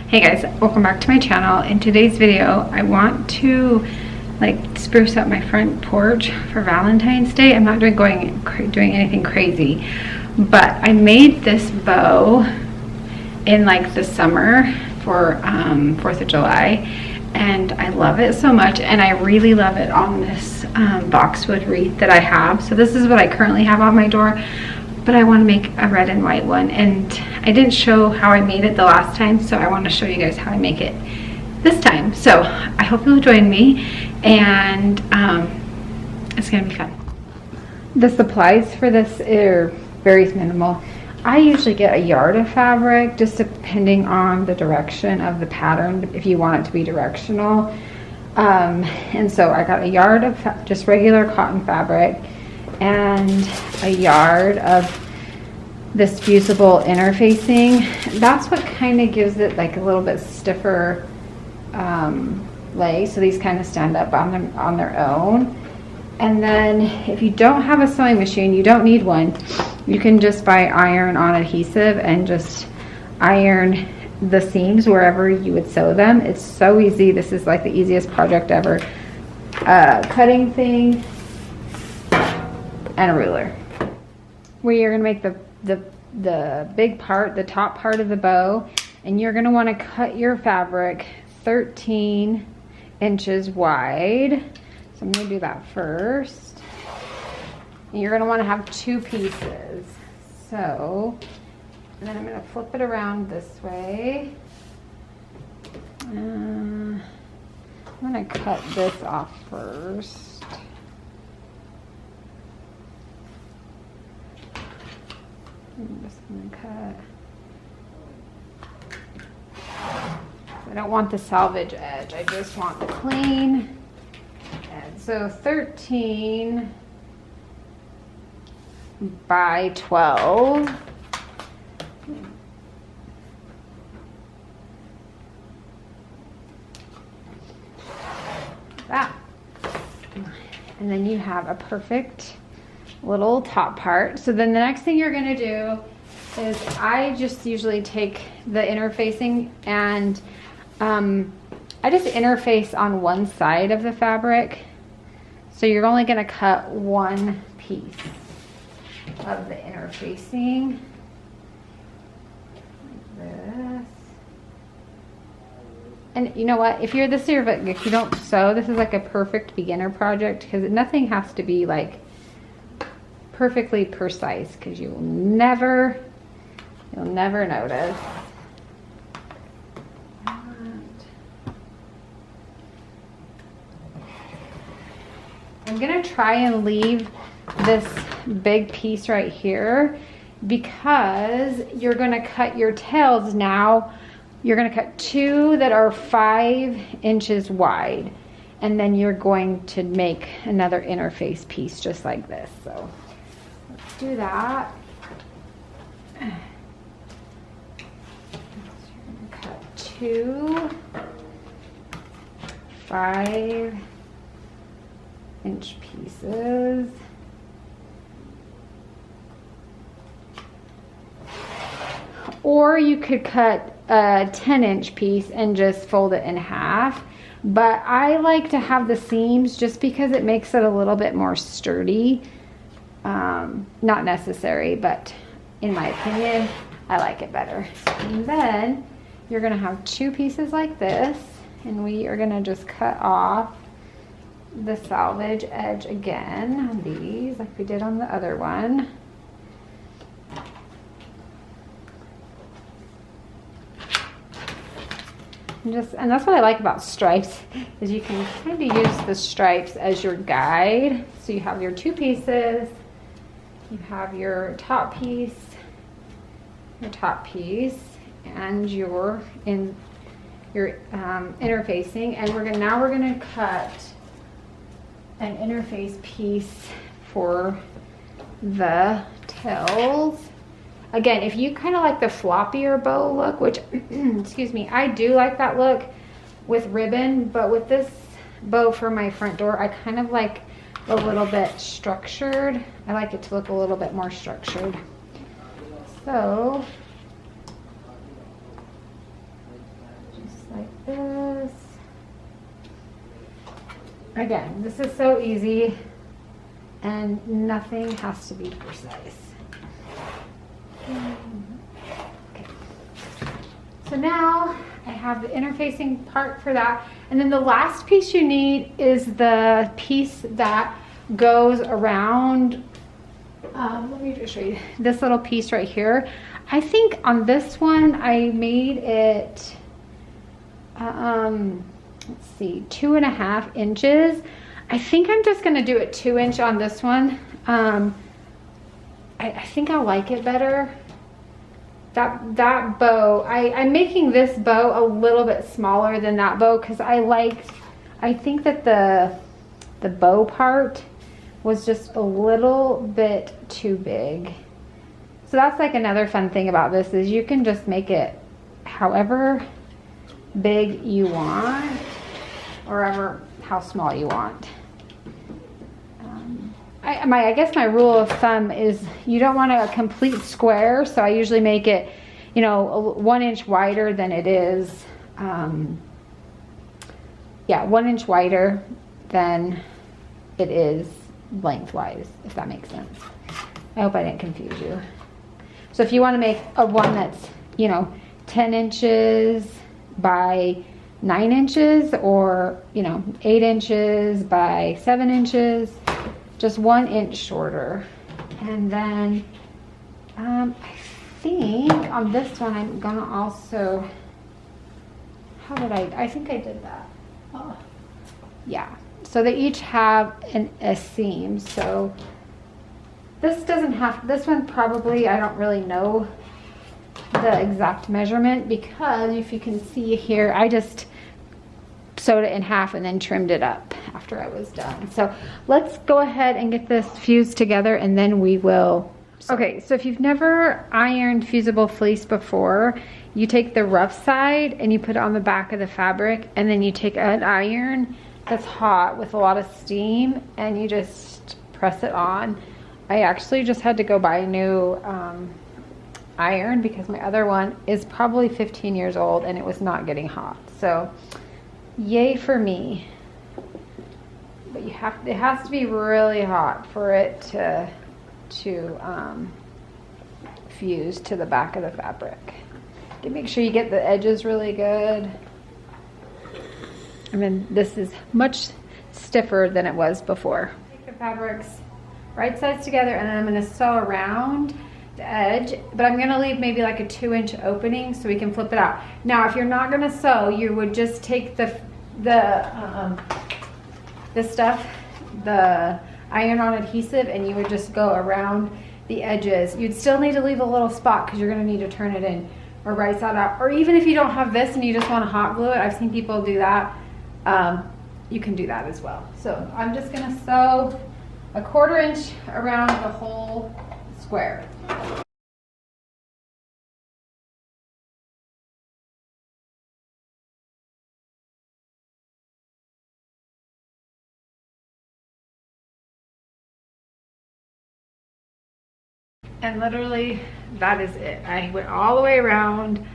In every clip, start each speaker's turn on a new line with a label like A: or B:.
A: Hey guys, welcome back to my channel. In today's video, I want to spruce up my front porch for Valentine's Day. I'm not doing anything crazy, but I made this bow in the summer for 4th of July, and I love it so much, and I really love it on this boxwood wreath that I have. So this is what I currently have on my door, but I want to make a red and white one, and I didn't show how I made it the last time, so I want to show you guys how I make it this time. So I hope you'll join me, and it's gonna be fun. The supplies for this are very minimal. I usually get a yard of fabric, just depending on the direction of the pattern, if you want it to be directional. And so I got a yard of just regular cotton fabric and a yard of this fusible interfacing. That's what kind of gives it a little bit stiffer lay, so these kind of stand up on their own. And then if you don't have a sewing machine, you don't need one, you can just buy iron-on adhesive and just iron the seams wherever you would sew them. It's so easy. This is the easiest project ever. Cutting thing and a ruler. Where you're gonna make the big part, the top part of the bow, and you're gonna want to cut your fabric 13 inches wide. So I'm gonna do that first. And you're gonna want to have two pieces. So, and then I'm gonna flip it around this way. I'm gonna cut this off first. I'm just gonna cut. I don't want the salvage edge, I just want the clean edge. So 13 by 12. That. And then you have a perfect little top part. So then the next thing you're gonna do is, I just usually take the interfacing and I just interface on one side of the fabric. So you're only gonna cut one piece of the interfacing, like this. And you know what, if you're this year, but if you don't sew, this is a perfect beginner project, because nothing has to be perfectly precise, because you'll never notice. I'm gonna try and leave this big piece right here, because you're gonna cut your tails now. You're gonna cut two that are 5 inches wide, and then you're going to make another interface piece just like this. So let's do that. So you're gonna cut two 5-inch pieces. Or you could cut a 10-inch piece and just fold it in half. But I like to have the seams just because it makes it a little bit more sturdy. Not necessary, but in my opinion, I like it better. And then you're gonna have two pieces like this, and we are gonna just cut off the salvage edge again on these, like we did on the other one. And that's what I like about stripes, is you can kind of use the stripes as your guide. So you have your two pieces, you have your top piece, and your interfacing, and now we're gonna cut an interface piece for the tails. Again, if you kind of like the floppier bow look, which excuse me, I do like that look with ribbon, but with this bow for my front door, I kind of like a little bit structured. I like it to look a little bit more structured. So this. Again, this is so easy and nothing has to be precise. Okay. So now I have the interfacing part for that. And then the last piece you need is the piece that goes around, let me just show you this little piece right here. I think on this one I made it, let's see, 2.5 inches. I think I'm just gonna do it 2-inch on this one. I think I like it better. That bow, I'm making this bow a little bit smaller than that bow because I think that the bow part was just a little bit too big. So that's like another fun thing about this is you can just make it however big you want or how small you want. I guess my rule of thumb is you don't want a complete square, so I usually make it, you know, 1 inch wider than it is. Yeah, 1 inch wider than it is lengthwise, if that makes sense. I hope I didn't confuse you. So if you want to make a one that's, you know, 10 inches by 9 inches, or, you know, 8 inches by 7 inches, just 1 inch shorter. And then I think on this one I'm gonna also, how did I think I did that. Oh, yeah, so they each have a seam. So this doesn't have, this one probably, I don't really know the exact measurement because if you can see here, I just sewed it in half and then trimmed it up after I was done. So let's go ahead and get this fused together and then we will. Okay, so if you've never ironed fusible fleece before, you take the rough side and you put it on the back of the fabric, and then you take an iron that's hot with a lot of steam and you just press it on. I actually just had to go buy a new iron because my other one is probably 15 years old and it was not getting hot. So yay for me. But it has to be really hot for it to fuse to the back of the fabric. Make sure you get the edges really good. I mean, this is much stiffer than it was before. Take the fabrics right sides together and then I'm going to sew around the edge, but I'm going to leave maybe like a 2-inch opening so we can flip it out. Now if you're not going to sew, you would just take the iron-on adhesive and you would just go around the edges. You'd still need to leave a little spot because you're going to need to turn it in or right side out, or even if you don't have this and you just want to hot glue it, I've seen people do that. You can do that as well. So I'm just going to sew a 1/4 inch around the whole square. And literally that is it. I went all the way around,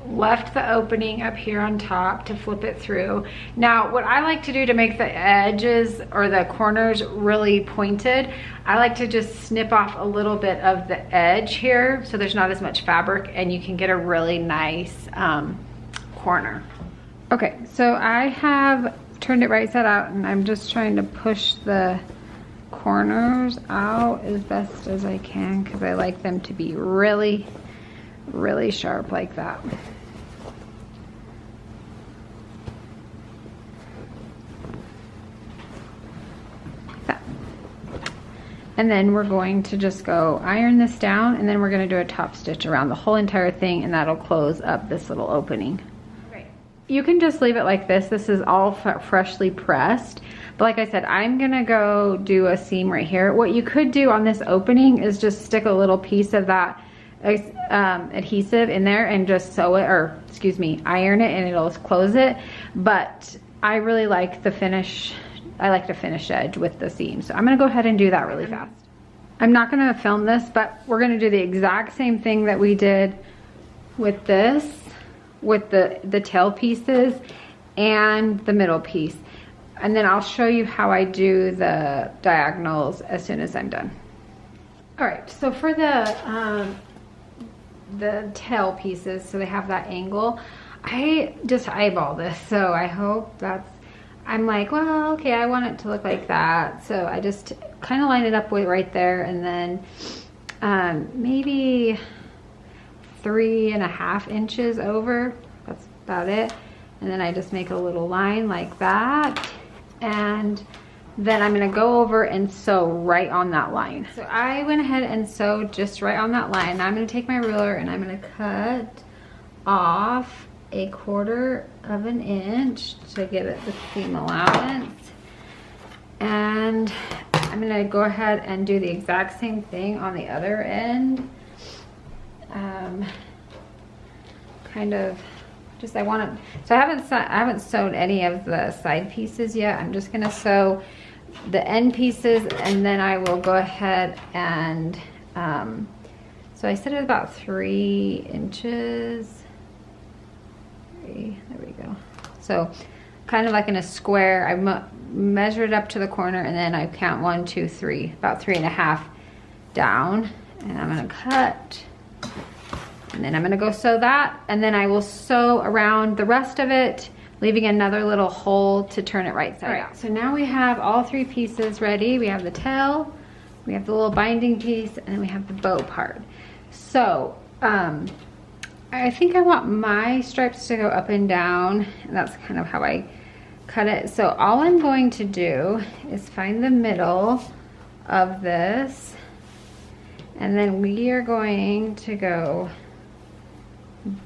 A: left the opening up here on top to flip it through. Now what I like to do to make the edges or the corners really pointed, I like to just snip off a little bit of the edge here so there's not as much fabric and you can get a really nice corner. Okay, so I have turned it right side out and I'm just trying to push the corners out as best as I can because I like them to be really, really sharp like that. Like that. And then we're going to just go iron this down and then we're going to do a top stitch around the whole entire thing and that'll close up this little opening. Great. You can just leave it like this. This is all freshly pressed. But like I said, I'm gonna go do a seam right here. What you could do on this opening is just stick a little piece of that adhesive in there and just sew it, or excuse me, iron it and it'll close it. But I really like the finish. I like the finish edge with the seam. So I'm gonna go ahead and do that really fast. I'm not gonna film this, but we're gonna do the exact same thing that we did with this, with the tail pieces. and the middle piece. And then I'll show you how I do the diagonals as soon as I'm done. All right, so for the tail pieces, so they have that angle, I just eyeball this. So I hope that's, I'm like, well, okay, I want it to look like that. So I just kind of line it up with right there, and then maybe 3.5 inches over. That's about it. And then I just make a little line like that. And then I'm gonna go over and sew right on that line. So I went ahead and sewed just right on that line. Now I'm gonna take my ruler and I'm gonna cut off 1/4 of an inch to give it the seam allowance. And I'm gonna go ahead and do the exact same thing on the other end. Kind of just, I want to, so I haven't sewed any of the side pieces yet. I'm just gonna sew the end pieces, and then I will go ahead and so I said it was about 3 inches. There we go. So kind of like in a square, I measure it up to the corner, and then I count 1, 2, 3, about 3.5 down, and I'm gonna cut, and then I'm gonna go sew that, and then I will sew around the rest of it, leaving another little hole to turn it right side out. So now we have all 3 pieces ready. We have the tail, we have the little binding piece, and then we have the bow part. So I think I want my stripes to go up and down, and that's kind of how I cut it. So all I'm going to do is find the middle of this, and then we are going to go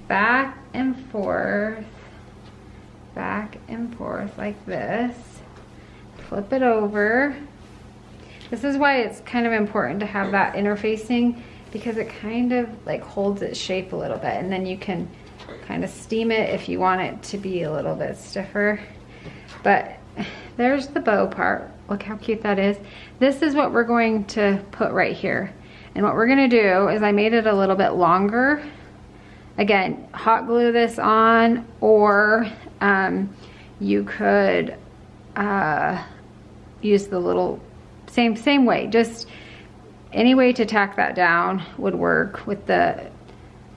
A: back and forth like this. Flip it over. This is why it's kind of important to have that interfacing, because it kind of like holds its shape a little bit, and then you can kind of steam it if you want it to be a little bit stiffer. But there's the bow part. Look how cute that is. This is what we're going to put right here. And what we're gonna do is, I made it a little bit longer. Again, hot glue this on, or you could use the little, same way, just any way to tack that down would work with the,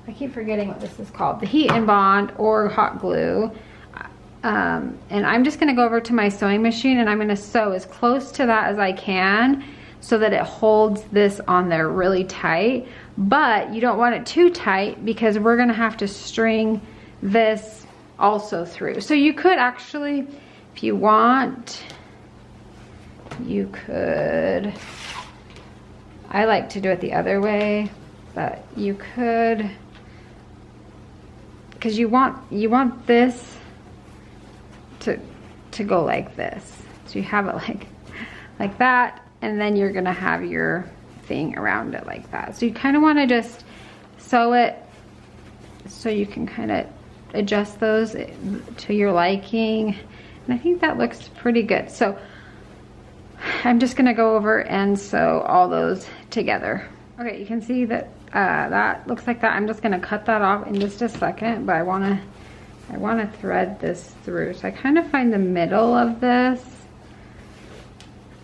A: I keep forgetting what this is called, the heat and bond or hot glue. And I'm just gonna go over to my sewing machine, and I'm gonna sew as close to that as I can so that it holds this on there really tight. But you don't want it too tight, because we're gonna have to string this also through. So you could actually, if you want, you could, I like to do it the other way, but you could, because you want this to go like this. So you have it like that, and then you're gonna have your thing around it like that. So you kind of want to just sew it so you can kind of adjust those to your liking, and I think that looks pretty good. So I'm just gonna go over and sew all those together. Okay, you can see that that looks like that. I'm just gonna cut that off in just a second, but I wanna thread this through. So I kind of find the middle of this,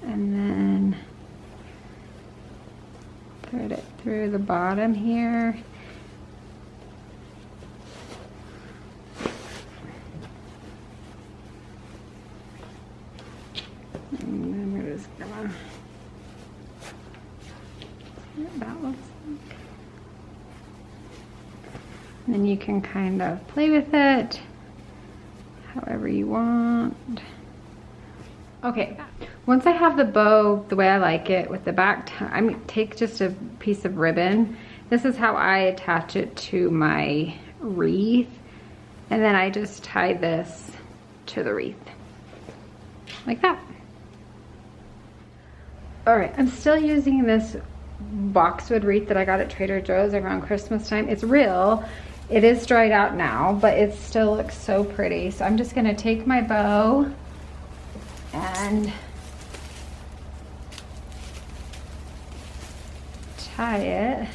A: and then thread it through the bottom here. And then we're just gonna see what that looks like. And then you can kind of play with it however you want. Okay, once I have the bow the way I like it with the back, take just a piece of ribbon. This is how I attach it to my wreath. And then I just tie this to the wreath, like that. All right, I'm still using this boxwood wreath that I got at Trader Joe's around Christmas time. It's real. It is dried out now, but it still looks so pretty. So I'm just gonna take my bow and tie it.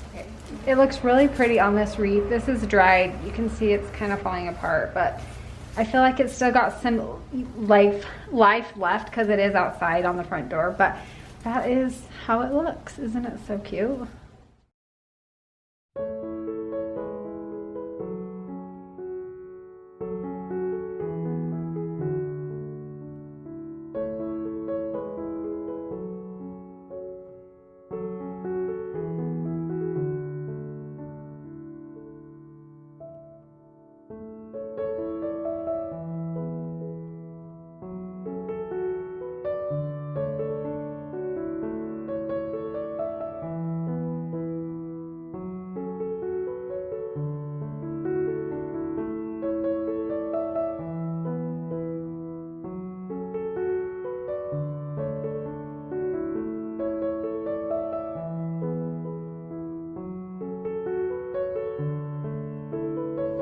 A: Okay, it looks really pretty on this wreath. This is dried. You can see it's kind of falling apart, but I feel like it's still got some life left because it is outside on the front door, but that is how it looks. Isn't it so cute?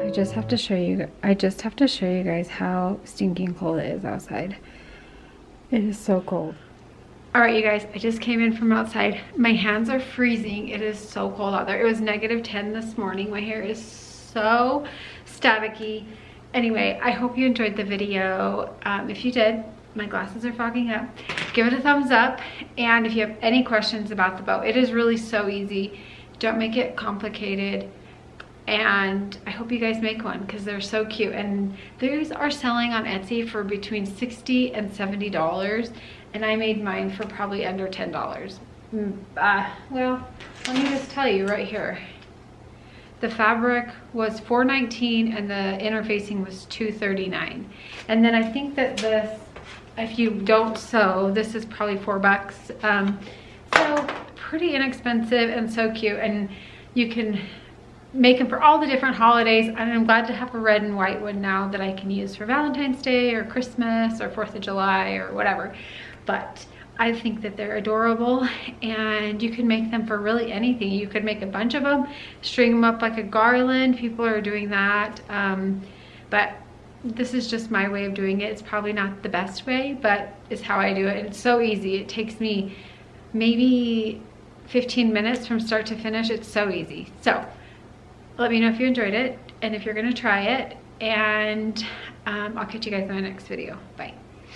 A: I just have to show you guys how stinking cold it is outside. It is so cold. All right, you guys, I just came in from outside. My hands are freezing. It is so cold out there. It was -10 this morning. My hair is so staticky. Anyway, I hope you enjoyed the video. If you did, my glasses are fogging up. Give it a thumbs up. And if you have any questions about the bow, it is really so easy. Don't make it complicated. And I hope you guys make one because they're so cute. And these are selling on Etsy for between $60 and $70. And I made mine for probably under $10. Well, let me just tell you right here. The fabric was $4.19 and the interfacing was $2.39. And then I think that this, if you don't sew, this is probably $4. So pretty inexpensive and so cute. And you can make them for all the different holidays, and I'm glad to have a red and white one now that I can use for Valentine's Day or Christmas or 4th of July or whatever. But I think that they're adorable, and you can make them for really anything. You could make a bunch of them, string them up like a garland. People are doing that, but this is just my way of doing it. It's probably not the best way, but it's how I do it. It's so easy. It takes me maybe 15 minutes from start to finish. It's so easy. So let me know if you enjoyed it and if you're gonna try it, and I'll catch you guys in my next video. Bye.